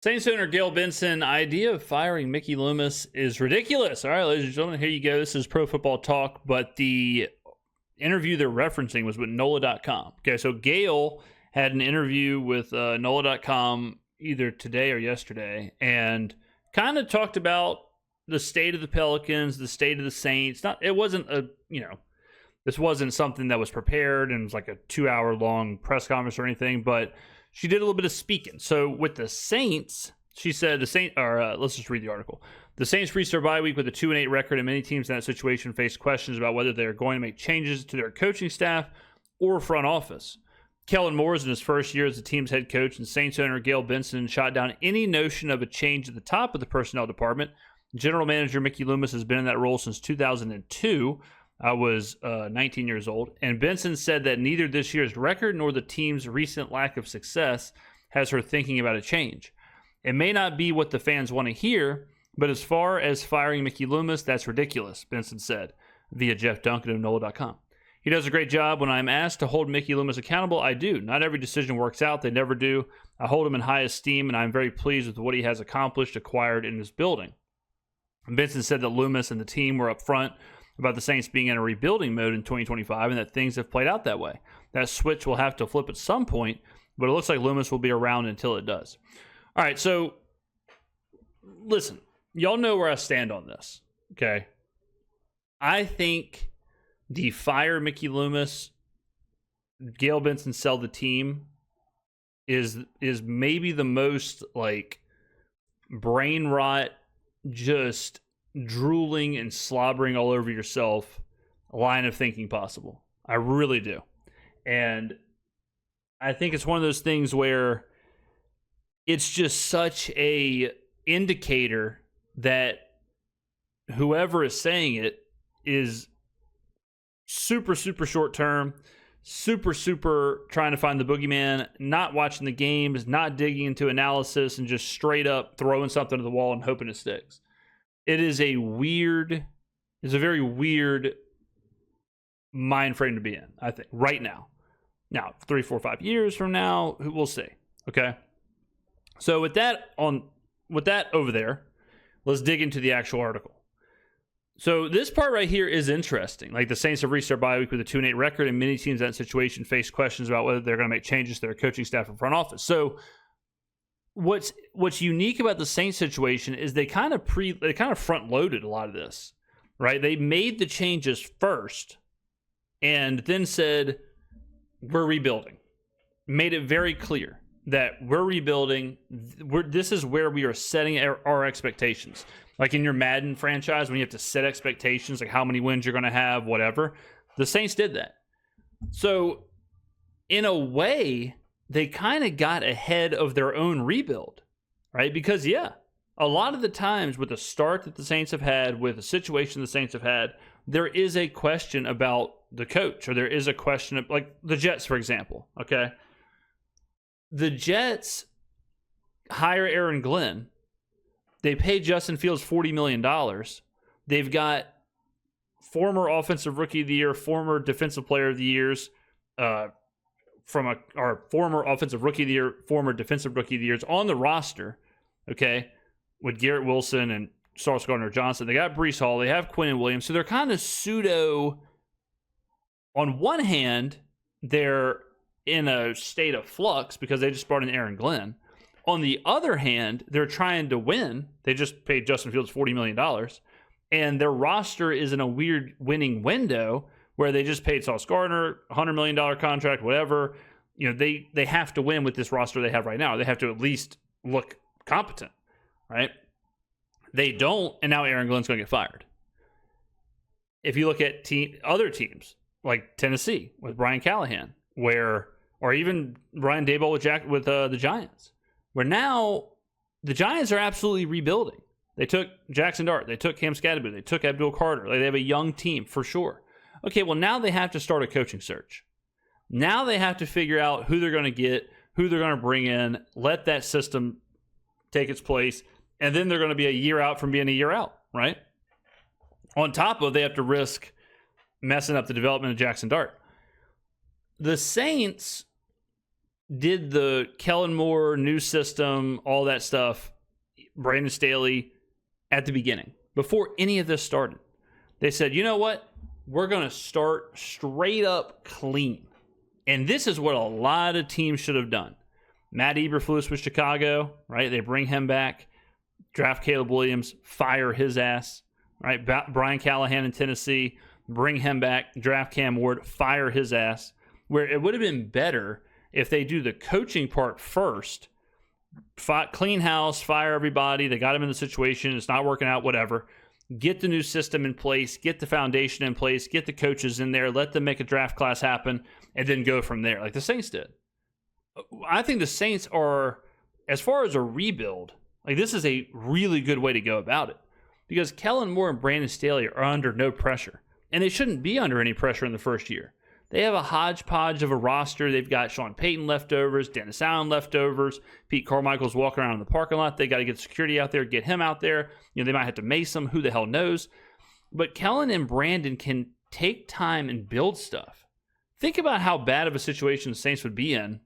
Saints owner Gayle Benson, idea of firing Mickey Loomis is ridiculous. All right, ladies and gentlemen, here you go. This is Pro Football Talk, but the interview they're referencing was with NOLA.com. Okay, so Gayle had an interview with NOLA.com either today or yesterday and kind of talked about the state of the Pelicans, the state of the Saints. It wasn't this wasn't something that was prepared and it was like a 2-hour long press conference or anything, but she did a little bit of speaking. So with the Saints, she said let's just read the article. The Saints reached their bye week with a 2-8 record, and many teams in that situation face questions about whether they are going to make changes to their coaching staff or front office. Kellen Moore is in his first year as the team's head coach, and Saints owner Gayle Benson shot down any notion of a change at the top of the personnel department. General manager Mickey Loomis has been in that role since 2002. I was 19 years old, and Benson said that neither this year's record nor the team's recent lack of success has her thinking about a change. It may not be what the fans want to hear, but as far as firing Mickey Loomis, that's ridiculous, Benson said via Jeff Duncan of NOLA.com. He does a great job. When I'm asked to hold Mickey Loomis accountable, I do. Not every decision works out. They never do. I hold him in high esteem, and I'm very pleased with what he has accomplished in this building. Benson said that Loomis and the team were up front about the Saints being in a rebuilding mode in 2025 and that things have played out that way. That switch will have to flip at some point, but it looks like Loomis will be around until it does. All right, so listen, y'all know where I stand on this, okay? I think the fire Mickey Loomis, Gayle Benson sell the team is maybe the most like brain rot, just drooling and slobbering all over yourself line of thinking possible. I really do. And I think it's one of those things where it's just such a indicator that whoever is saying it is super, super short term, super trying to find the boogeyman, not watching the games, not digging into analysis, and just straight up throwing something to the wall and hoping it sticks. It's a very weird mind frame to be in, I think, right now. Now, 3, 4, 5 years from now, we'll see. Okay. So with that over there, let's dig into the actual article. So this part right here is interesting. Like, the Saints have reached their bye week with a 2-8 record, and many teams in that situation face questions about whether they're going to make changes to their coaching staff and front office. So what's unique about the Saints situation is they kind of front loaded a lot of this, right? They made the changes first and then said, we're rebuilding. Made it very clear that we're rebuilding. This is where we are setting our expectations. Like in your Madden franchise, when you have to set expectations, like how many wins you're going to have, whatever. The Saints did that. So in a way, they kind of got ahead of their own rebuild, right? Because, yeah, a lot of the times with the start that the Saints have had, with the situation the Saints have had, there is a question about the coach, or there is a question of, like, the Jets, for example, okay? The Jets hire Aaron Glenn. They pay Justin Fields $40 million. They've got former Offensive Rookie of the Year, former Defensive Player of the Years, our former Offensive Rookie of the Year, former Defensive Rookie of the Years on the roster, okay, with Garrett Wilson and Sauce Gardner-Johnson. They got Breece Hall. They have Quinnen Williams. So they're kind of pseudo. On one hand, they're in a state of flux because they just brought in Aaron Glenn. On the other hand, they're trying to win. They just paid Justin Fields $40 million. And their roster is in a weird winning window where they just paid Sauce Gardner, $100 million contract, whatever. You know, they have to win with this roster they have right now. They have to at least look competent, right? They don't, and now Aaron Glenn's going to get fired. If you look at other teams, like Tennessee with Brian Callahan, or even Brian Daboll with the Giants, where now the Giants are absolutely rebuilding. They took Jackson Dart. They took Cam Scatterby. They took Abdul Carter. Like, they have a young team for sure. Okay, well, now they have to start a coaching search. Now they have to figure out who they're going to get, who they're going to bring in, let that system take its place, and then they're going to be a year out from being a year out, right? On top of, they have to risk messing up the development of Jackson Dart. The Saints did the Kellen Moore new system, all that stuff, Brandon Staley, at the beginning, before any of this started. They said, you know what? We're going to start straight up clean. And this is what a lot of teams should have done. Matt Eberflus with Chicago, right? They bring him back, draft Caleb Williams, fire his ass, right? Brian Callahan in Tennessee, bring him back, draft Cam Ward, fire his ass. Where it would have been better if they do the coaching part first, clean house, fire everybody. They got him in the situation. It's not working out, whatever. Get the new system in place, get the foundation in place, get the coaches in there, let them make a draft class happen, and then go from there, like the Saints did. I think the Saints are, as far as a rebuild, like this is a really good way to go about it. Because Kellen Moore and Brandon Staley are under no pressure. And they shouldn't be under any pressure in the first year. They have a hodgepodge of a roster. They've got Sean Payton leftovers, Dennis Allen leftovers, Pete Carmichael's walking around in the parking lot. They got to get security out there, get him out there. You know, they might have to mace him. Who the hell knows? But Kellen and Brandon can take time and build stuff. Think about how bad of a situation the Saints would be in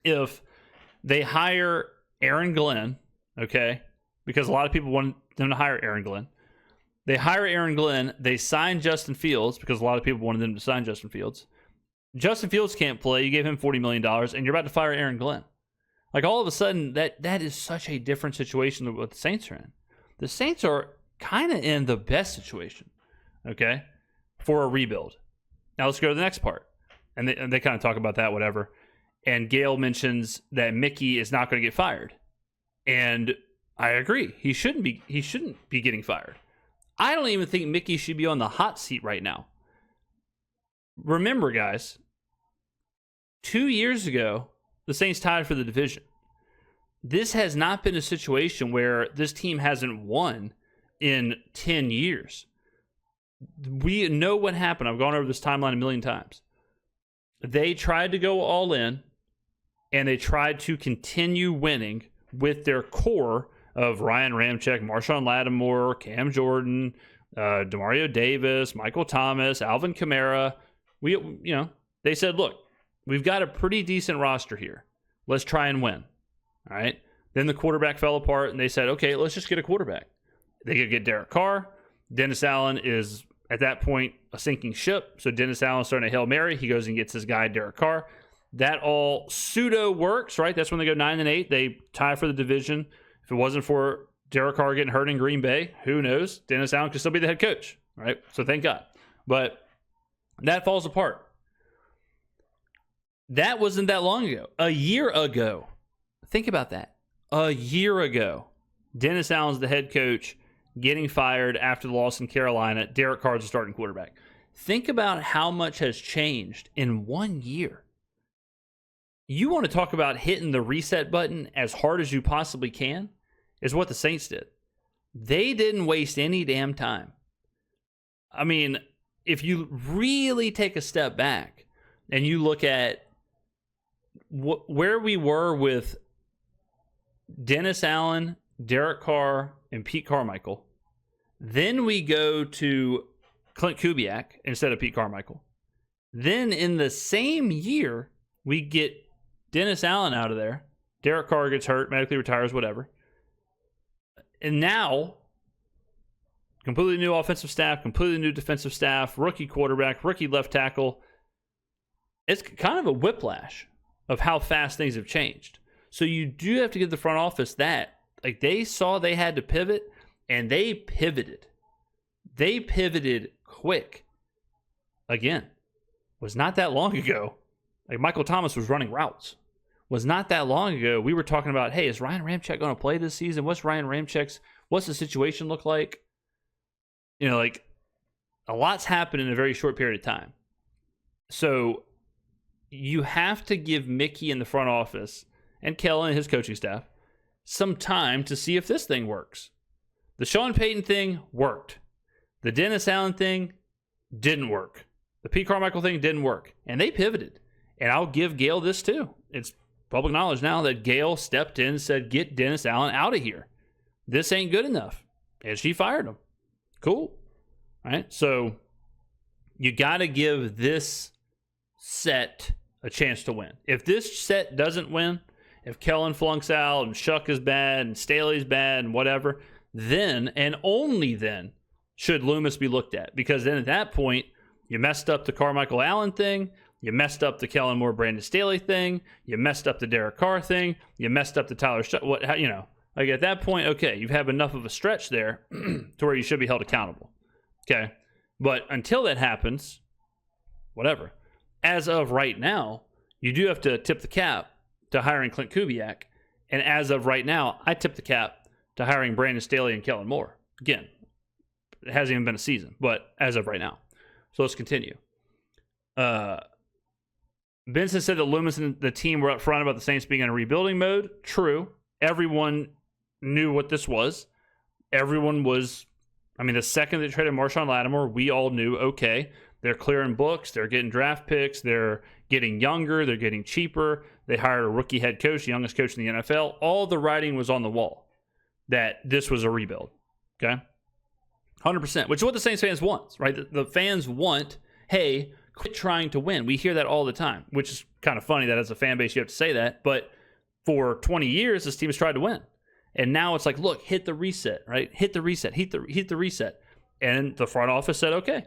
if they hire Aaron Glenn, okay? Because a lot of people want them to hire Aaron Glenn. They hire Aaron Glenn. They sign Justin Fields because a lot of people wanted them to sign Justin Fields. Justin Fields can't play. You gave him $40 million, and you're about to fire Aaron Glenn. Like, all of a sudden, that is such a different situation than what the Saints are in. The Saints are kind of in the best situation, okay, for a rebuild. Now, let's go to the next part. And they kind of talk about that, whatever. And Gayle mentions that Mickey is not going to get fired. And I agree. He shouldn't be getting fired. I don't even think Mickey should be on the hot seat right now. Remember, guys, 2 years ago, the Saints tied for the division. This has not been a situation where this team hasn't won in 10 years. We know what happened. I've gone over this timeline a million times. They tried to go all in, and they tried to continue winning with their core of Ryan Ramczyk, Marshawn Lattimore, Cam Jordan, Demario Davis, Michael Thomas, Alvin Kamara. They said, look, we've got a pretty decent roster here. Let's try and win. All right. Then the quarterback fell apart, and they said, okay, let's just get a quarterback. They could get Derek Carr. Dennis Allen is, at that point, a sinking ship. So Dennis Allen starting a Hail Mary. He goes and gets his guy, Derek Carr. That all pseudo works, right? That's when they go 9-8. They tie for the division. If it wasn't for Derek Carr getting hurt in Green Bay, who knows? Dennis Allen could still be the head coach, right? So thank God. But that falls apart. That wasn't that long ago. A year ago. Think about that. A year ago, Dennis Allen's the head coach, getting fired after the loss in Carolina. Derek Carr's the starting quarterback. Think about how much has changed in 1 year. You want to talk about hitting the reset button as hard as you possibly can, is what the Saints did. They didn't waste any damn time. I mean, if you really take a step back and you look at where we were with Dennis Allen, Derek Carr, and Pete Carmichael, then we go to Clint Kubiak instead of Pete Carmichael. Then in the same year, we get Dennis Allen out of there. Derek Carr gets hurt, medically retires, whatever. And now, completely new offensive staff, completely new defensive staff, rookie quarterback, rookie left tackle. It's kind of a whiplash of how fast things have changed. So you do have to give the front office that. Like, they saw they had to pivot, and they pivoted. They pivoted quick. Again, was not that long ago. Like, Michael Thomas was running routes. Was not that long ago, we were talking about, hey, is Ryan Ramczyk going to play this season? What's the situation look like? You know, like, a lot's happened in a very short period of time. So you have to give Mickey in the front office and Kellen and his coaching staff some time to see if this thing works. The Sean Payton thing worked. The Dennis Allen thing didn't work. The Pete Carmichael thing didn't work. And they pivoted. And I'll give Gayle this too. It's public knowledge now that Gayle stepped in and said, get Dennis Allen out of here. This ain't good enough. And she fired him. Cool. All right. So you got to give this set a chance to win. If this set doesn't win, if Kellen flunks out and Shuck is bad and Staley's bad and whatever, then and only then should Loomis be looked at. Because then at that point, you messed up the Carmichael Allen thing, you messed up the Kellen Moore, Brandon Staley thing, you messed up the Derek Carr thing, you messed up the Tyler Shuck. Like at that point, okay, you've had enough of a stretch there to where you should be held accountable. Okay? But until that happens, whatever. As of right now, you do have to tip the cap to hiring Clint Kubiak. And as of right now, I tip the cap to hiring Brandon Staley and Kellen Moore. Again, it hasn't even been a season, but as of right now. So let's continue. Benson said that Loomis and the team were upfront about the Saints being in a rebuilding mode. True. Everyone knew what this was. Everyone was, the second they traded Marshawn Lattimore, we all knew, okay, they're clearing books, they're getting draft picks, they're getting younger, they're getting cheaper. They hired a rookie head coach, the youngest coach in the NFL. All the writing was on the wall that this was a rebuild, okay? 100%, which is what the Saints fans want, right? The fans want, hey, quit trying to win. We hear that all the time, which is kind of funny that as a fan base you have to say that, but for 20 years, this team has tried to win. And now it's like, look, hit the reset, right? Hit the reset, hit the reset. And the front office said, okay,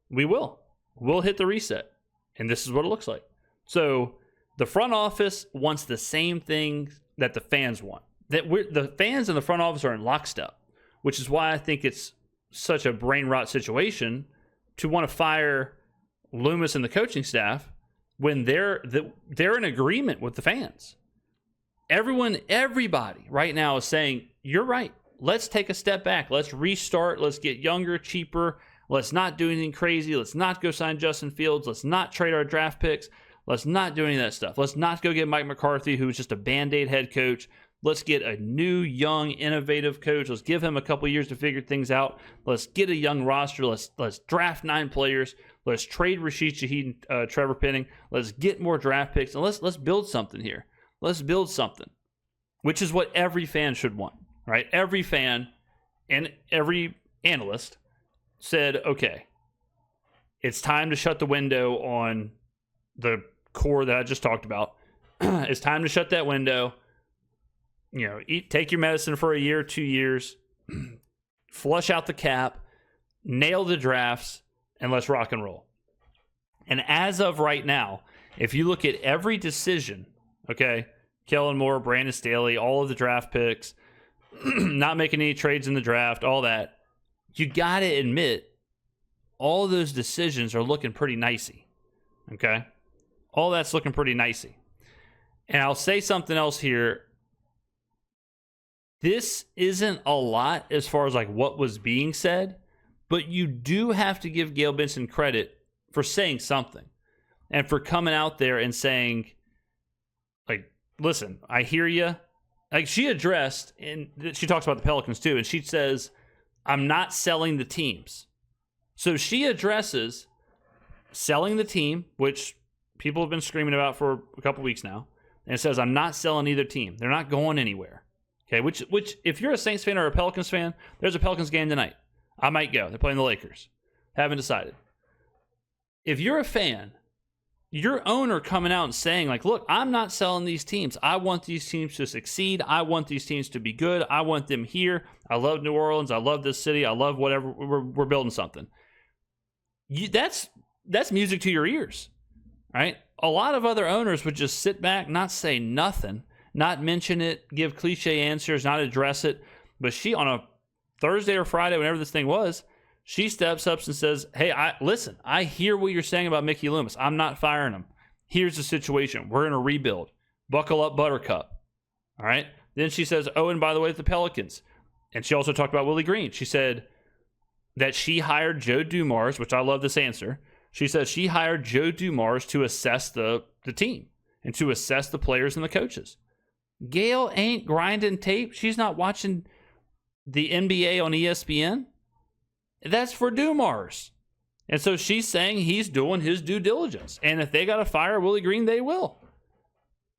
we will. We'll hit the reset. And this is what it looks like. So the front office wants the same thing that the fans want. The fans and the front office are in lockstep, which is why I think it's such a brain rot situation to want to fire Loomis and the coaching staff when they're in agreement with the fans. Everybody right now is saying, you're right. Let's take a step back. Let's restart. Let's get younger, cheaper. Let's not do anything crazy. Let's not go sign Justin Fields. Let's not trade our draft picks. Let's not do any of that stuff. Let's not go get Mike McCarthy, who's just a Band-Aid head coach. Let's get a new, young, innovative coach. Let's give him a couple years to figure things out. Let's get a young roster. Let's draft 9 players. Let's trade Rashid Shaheed and Trevor Penning. Let's get more draft picks. And let's build something here. Let's build something, which is what every fan should want, right? Every fan and every analyst said, okay, it's time to shut the window on the core that I just talked about. It's time to shut that window. Take your medicine for a year, 2 years, flush out the cap, nail the drafts, and let's rock and roll. And as of right now, if you look at every decision, okay, Kellen Moore, Brandon Staley, all of the draft picks, not making any trades in the draft, all that, you got to admit, all those decisions are looking pretty nicey, okay? All that's looking pretty nicey. And I'll say something else here. This isn't a lot as far as like what was being said, but you do have to give Gayle Benson credit for saying something and for coming out there and saying, like, listen, I hear you. Like she addressed, and she talks about the Pelicans too, and she says, I'm not selling the teams. So she addresses selling the team, which people have been screaming about for a couple weeks now, and says, I'm not selling either team. They're not going anywhere. Okay, which if you're a Saints fan or a Pelicans fan, there's a Pelicans game tonight. I might go. They're playing the Lakers. Haven't decided. If you're a fan, your owner coming out and saying, like, look, I'm not selling these teams. I want these teams to succeed. I want these teams to be good. I want them here. I love New Orleans. I love this city. I love whatever. We're building something. That's music to your ears, right? A lot of other owners would just sit back, not say nothing, not mention it, give cliche answers, not address it. But she, on a Thursday or Friday, whenever this thing was, she steps up and says, hey, listen, I hear what you're saying about Mickey Loomis. I'm not firing him. Here's the situation. We're in a rebuild. Buckle up, Buttercup. All right? Then she says, oh, and by the way, the Pelicans. And she also talked about Willie Green. She said that she hired Joe Dumars, which I love this answer. She says she hired Joe Dumars to assess the team and to assess the players and the coaches. Gayle ain't grinding tape. She's not watching the NBA on ESPN. That's for Dumars. And so she's saying he's doing his due diligence. And if they got to fire Willie Green, they will.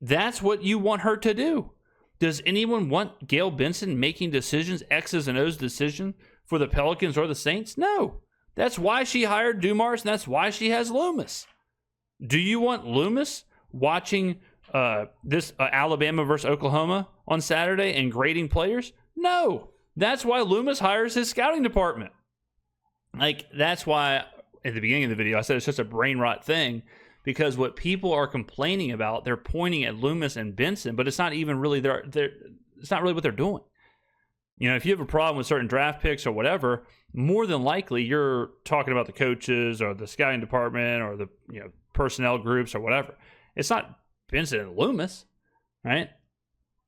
That's what you want her to do. Does anyone want Gayle Benson making decisions, X's and O's decision for the Pelicans or the Saints? No. That's why she hired Dumars, and that's why she has Loomis. Do you want Loomis watching this Alabama versus Oklahoma on Saturday and grading players? No. That's why Loomis hires his scouting department. Like, that's why at the beginning of the video I said it's just a brain rot thing, because what people are complaining about, they're pointing at Loomis and Benson, but it's not even really it's not really what they're doing. You know, if you have a problem with certain draft picks or whatever, more than likely you're talking about the coaches or the scouting department or the personnel groups or whatever. It's not Benson and Loomis, right?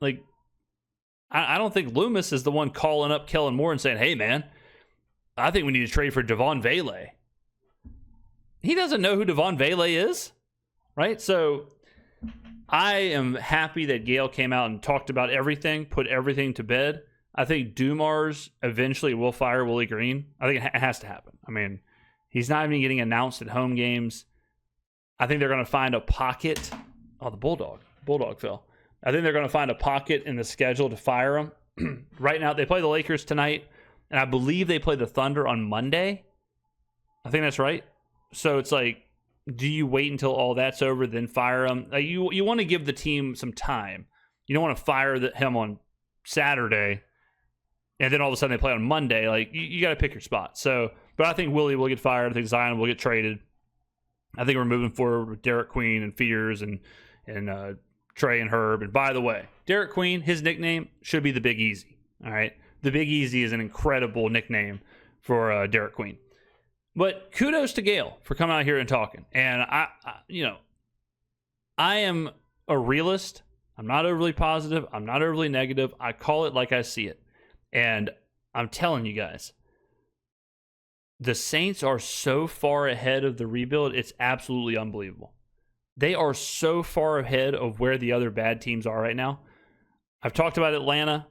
Like, I don't think Loomis is the one calling up Kellen Moore and saying, hey, man, I think we need to trade for Devon Vele. He doesn't know who Devon Vele is, right? So I am happy that Gayle came out and talked about everything, put everything to bed. I think Dumars eventually will fire Willie Green. I think it has to happen. I mean, he's not even getting announced at home games. I think they're going to find a pocket. Oh, the Bulldog fell. I think they're going to find a pocket in the schedule to fire him. Right now, they play the Lakers tonight, and I believe they play the Thunder on Monday. I think that's right. So it's like, do you wait until all that's over, then fire him? Like, you want to give the team some time. You don't want to fire him on Saturday, and then all of a sudden they play on Monday. Like, you got to pick your spot. So, but I think Willie will get fired. I think Zion will get traded. I think we're moving forward with Derek Queen and Fears and Trey and Herb. And by the way, Derek Queen, his nickname should be the Big Easy. All right, the Big Easy is an incredible nickname for Derek Queen. But kudos to Gayle for coming out here and talking. And I am a realist. I'm not overly positive. I'm not overly negative. I call it like I see it. And I'm telling you guys, the Saints are so far ahead of the rebuild, it's absolutely unbelievable. They are so far ahead of where the other bad teams are right now. I've talked about Atlanta.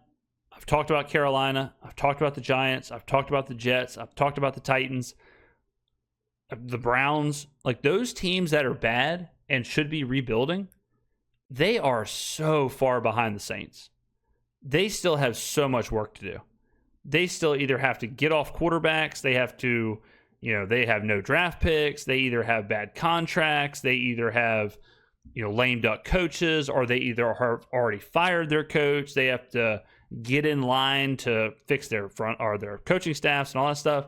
I've talked about Carolina. I've talked about the Giants. I've talked about the Jets. I've talked about the Titans, the Browns. Like, those teams that are bad and should be rebuilding, they are so far behind the Saints. They still have so much work to do. They still either have to get off quarterbacks, they have to, they have no draft picks, they either have bad contracts, they either have, lame duck coaches, or they either have already fired their coach. They have to get in line to fix their front or their coaching staffs and all that stuff.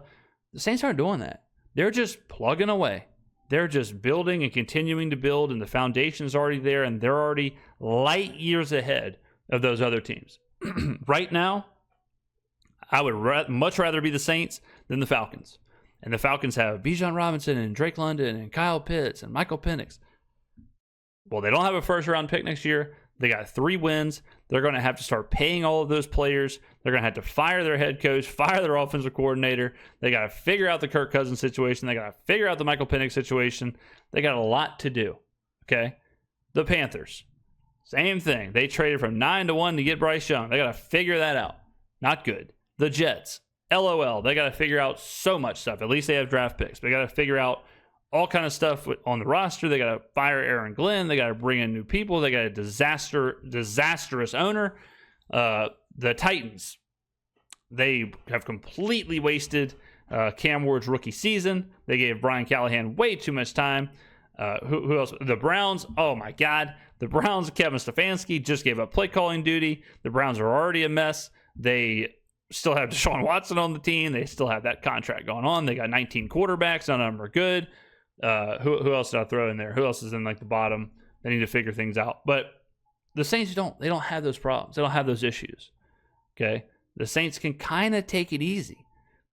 The Saints aren't doing that. They're just plugging away. They're just building and continuing to build, and the foundation's already there, and they're already light years ahead of those other teams. Right now, I would much rather be the Saints than the Falcons. And the Falcons have Bijan Robinson and Drake London and Kyle Pitts and Michael Penix. Well, they don't have a first-round pick next year. They got 3 wins. They're going to have to start paying all of those players. They're going to have to fire their head coach, fire their offensive coordinator. They got to figure out the Kirk Cousins situation. They got to figure out the Michael Penix situation. They got a lot to do, okay? The Panthers, same thing. They traded from 9-1 to get Bryce Young. They got to figure that out. Not good. The Jets, LOL. They got to figure out so much stuff. At least they have draft picks. They got to figure out all kind of stuff on the roster. They got to fire Aaron Glenn. They got to bring in new people. They got a disastrous owner. The Titans, they have completely wasted Cam Ward's rookie season. They gave Brian Callahan way too much time. Who else? The Browns, oh my God. The Browns, Kevin Stefanski just gave up play calling duty. The Browns are already a mess. They still have Deshaun Watson on the team. They still have that contract going on. They got 19 quarterbacks. None of them are good. Who else did I throw in there? Who else is in like the bottom? They need to figure things out. But the Saints don't have those problems. They don't have those issues. Okay? The Saints can kind of take it easy,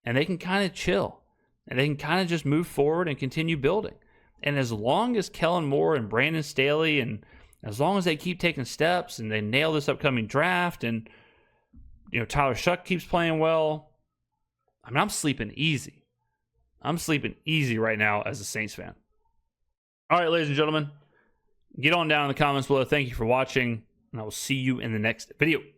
and they can kind of chill, and they can kind of just move forward and continue building. And as long as Kellen Moore and Brandon Staley, and as long as they keep taking steps and they nail this upcoming draft, and Tyler Shuck keeps playing well, I mean, I'm sleeping easy. I'm sleeping easy right now as a Saints fan. All right, ladies and gentlemen, get on down in the comments below. Thank you for watching, and I will see you in the next video.